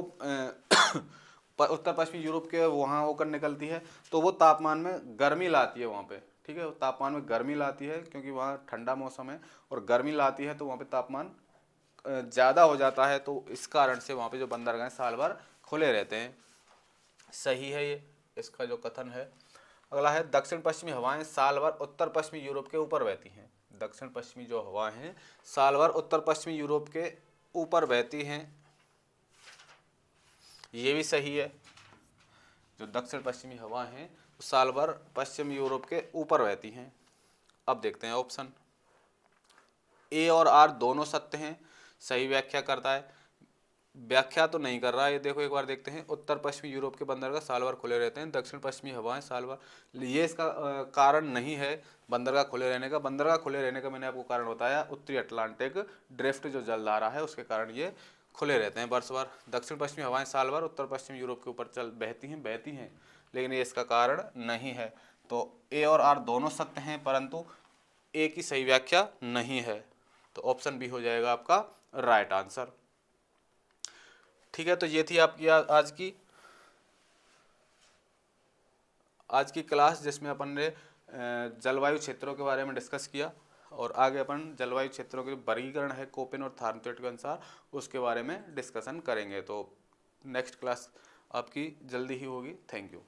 उत्तर पश्चिमी यूरोप के वहाँ होकर निकलती है, तो वो तापमान में गर्मी लाती है वहाँ पे। ठीक है, तापमान में गर्मी लाती है, क्योंकि वहाँ ठंडा मौसम है और गर्मी लाती है, तो वहाँ पे तापमान ज़्यादा हो जाता है, तो इस कारण से वहाँ पे जो बंदरगाह साल भर खुले रहते हैं। सही है ये इसका जो कथन है। अगला है दक्षिण पश्चिमी हवाएं साल भर उत्तर पश्चिमी यूरोप के ऊपर बहती हैं। दक्षिण पश्चिमी जो हवाएं हैं साल भर उत्तर पश्चिमी यूरोप के ऊपर बहती हैं, ये भी सही है। जो दक्षिण पश्चिमी हवा हैं साल भर पश्चिम यूरोप के ऊपर बहती हैं। अब देखते हैं ऑप्शन ए और आर दोनों सत्य हैं, सही व्याख्या करता है। व्याख्या तो नहीं कर रहा है, ये देखो एक बार देखते हैं। उत्तर पश्चिमी यूरोप के बंदरगाह साल भर खुले रहते हैं, दक्षिण पश्चिमी हवाएं साल भर, ये इसका कारण नहीं है बंदरगाह खुले रहने का। बंदरगाह खुले रहने का मैंने आपको कारण बताया, उत्तरी अटलांटिक ड्रिफ्ट जो जलधारा है उसके कारण ये खुले रहते हैं वर्ष भर। दक्षिण पश्चिमी हवाएं साल भर उत्तर पश्चिम यूरोप के ऊपर बहती हैं, लेकिन ये इसका कारण नहीं है। तो ए और आर दोनों सत्य हैं, परंतु ए की सही व्याख्या नहीं है, तो ऑप्शन बी हो जाएगा आपका राइट आंसर। ठीक है, तो ये थी आपकी आज की क्लास, जिसमें अपन ने जलवायु क्षेत्रों के बारे में डिस्कस किया, और आगे अपन जलवायु क्षेत्रों के वर्गीकरण है कोपेन और थार्नवेट के अनुसार, उसके बारे में डिस्कशन करेंगे। तो नेक्स्ट क्लास आपकी जल्दी ही होगी। Thank you.